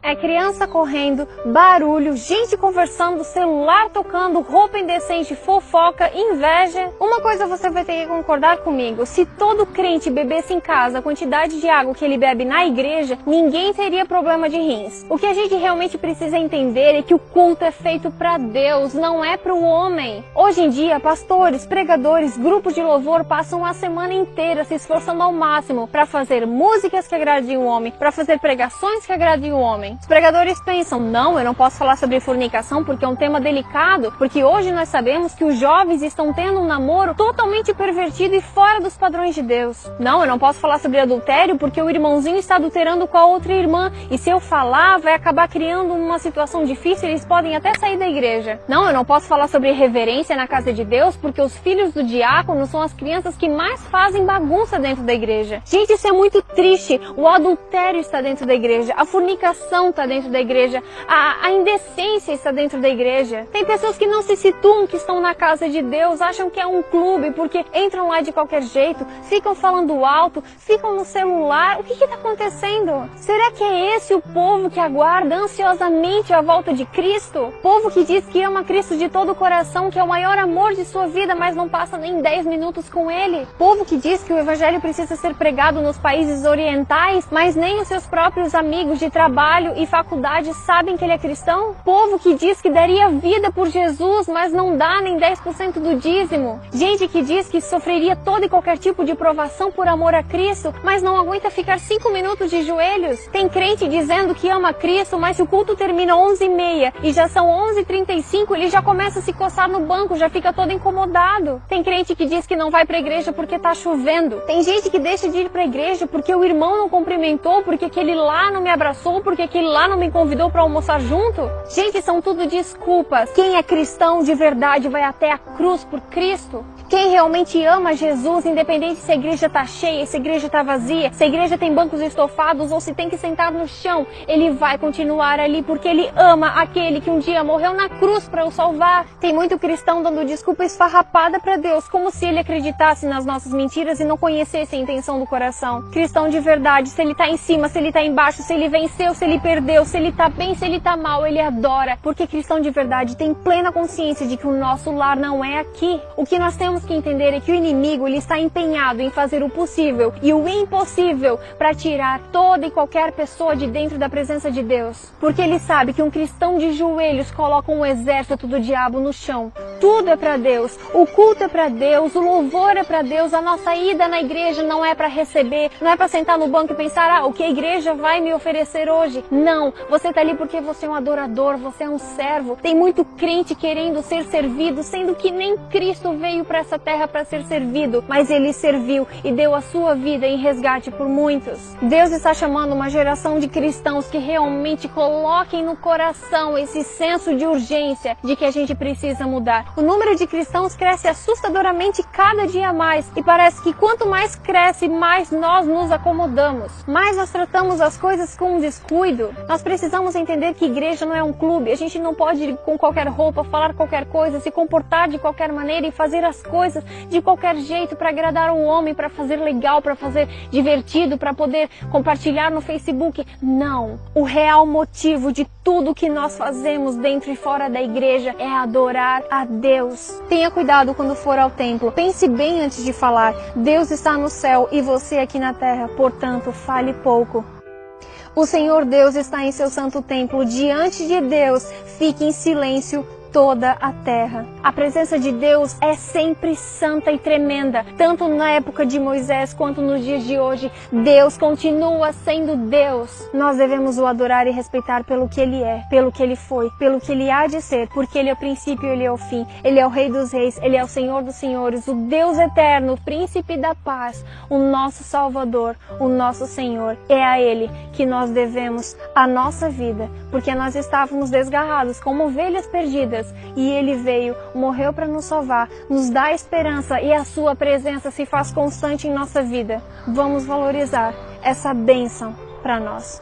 É criança correndo, barulho, gente conversando, celular tocando, roupa indecente, fofoca, inveja. Uma coisa você vai ter que concordar comigo: se todo crente bebesse em casa a quantidade de água que ele bebe na igreja, ninguém teria problema de rins. O que a gente realmente precisa entender é que o culto é feito para Deus, não é para o homem. Hoje em dia, pastores, pregadores, grupos de louvor passam a semana inteira se esforçando ao máximo para fazer músicas que agradem o homem, para fazer pregações que agradem o homem. Os pregadores pensam: não, eu não posso falar sobre fornicação porque é um tema delicado, porque hoje nós sabemos que os jovens estão tendo um namoro totalmente pervertido e fora dos padrões de Deus. Não, eu não posso falar sobre adultério porque o irmãozinho está adulterando com a outra irmã, e se eu falar vai acabar criando uma situação difícil e eles podem até sair da igreja. Não, eu não posso falar sobre reverência na casa de Deus porque os filhos do diácono são as crianças que mais fazem bagunça dentro da igreja. Gente, isso é muito triste. O adultério está dentro da igreja, a fornicação está dentro da igreja, a indecência está dentro da igreja. Tem pessoas que não se situam que estão na casa de Deus, acham que é um clube porque entram lá de qualquer jeito, ficam falando alto, ficam no celular. O que está acontecendo? Será que é esse o povo que aguarda ansiosamente a volta de Cristo? Povo que diz que ama Cristo de todo o coração, que é o maior amor de sua vida, mas não passa nem 10 minutos com Ele? Povo que diz que o evangelho precisa ser pregado nos países orientais, mas nem os seus próprios amigos de trabalho e faculdade sabem que ele é cristão? Povo que diz que daria vida por Jesus, mas não dá nem 10% do dízimo? Gente que diz que sofreria todo e qualquer tipo de provação por amor a Cristo, mas não aguenta ficar 5 minutos de joelhos? Tem crente dizendo que ama Cristo, mas se o culto termina 11h30 e já são 11h35, ele já começa a se coçar no banco, já fica todo incomodado. Tem crente que diz que não vai pra igreja porque tá chovendo. Tem gente que deixa de ir pra igreja porque o irmão não cumprimentou, porque aquele lá não me abraçou, porque aquele lá não me convidou pra almoçar junto. Gente, são tudo desculpas. Quem é cristão de verdade vai até a cruz por Cristo. Quem realmente ama Jesus, independente se a igreja tá cheia, se a igreja tá vazia, se a igreja tem bancos estofados ou se tem que sentar no chão, ele vai continuar ali porque ele ama aquele que um dia morreu na cruz para o salvar. Tem muito cristão dando desculpa esfarrapada para Deus, como se ele acreditasse nas nossas mentiras e não conhecesse a intenção do coração. Cristão de verdade, se ele tá em cima, se ele tá embaixo, se ele venceu, se ele perdeu, se ele tá bem, se ele tá mal, ele adora. Porque cristão de verdade tem plena consciência de que o nosso lar não é aqui. O que nós temos que entender é que o inimigo ele está empenhado em fazer o possível e o impossível para tirar toda e qualquer pessoa de dentro da presença de Deus. Porque ele sabe que um cristão de joelhos coloca um exército do diabo no chão. Tudo é para Deus, o culto é para Deus, o louvor é para Deus, a nossa ida na igreja não é para receber, não é para sentar no banco e pensar: o que a igreja vai me oferecer hoje? Não, você tá ali porque você é um adorador, você é um servo. Tem muito crente querendo ser servido, sendo que nem Cristo veio para essa terra para ser servido, mas ele serviu e deu a sua vida em resgate por muitos. Deus está chamando uma geração de cristãos que realmente coloquem no coração esse senso de urgência de que a gente precisa mudar. O número de cristãos cresce assustadoramente cada dia mais e parece que quanto mais cresce, mais nós nos acomodamos, mais nós tratamos as coisas com descuido. Nós precisamos entender que igreja não é um clube, a gente não pode ir com qualquer roupa, falar qualquer coisa, se comportar de qualquer maneira e fazer as coisas de qualquer jeito para agradar um homem, para fazer legal, para fazer divertido, para poder compartilhar no Facebook. Não. O real motivo de tudo que nós fazemos dentro e fora da igreja é adorar a Deus. Tenha cuidado quando for ao templo. Pense bem antes de falar. Deus está no céu e você aqui na terra, portanto, fale pouco. O Senhor Deus está em seu santo templo. Diante de Deus, fique em silêncio toda a terra. A presença de Deus é sempre santa e tremenda, tanto na época de Moisés quanto nos dias de hoje. Deus continua sendo Deus. Nós devemos o adorar e respeitar pelo que Ele é, pelo que Ele foi, pelo que Ele há de ser, porque Ele é o princípio e Ele é o fim. Ele é o Rei dos Reis, Ele é o Senhor dos Senhores, o Deus eterno, o Príncipe da Paz, o nosso Salvador, o nosso Senhor. É a Ele que nós devemos a nossa vida, porque nós estávamos desgarrados como ovelhas perdidas, e Ele veio, morreu para nos salvar, nos dá esperança e a sua presença se faz constante em nossa vida. Vamos valorizar essa bênção para nós.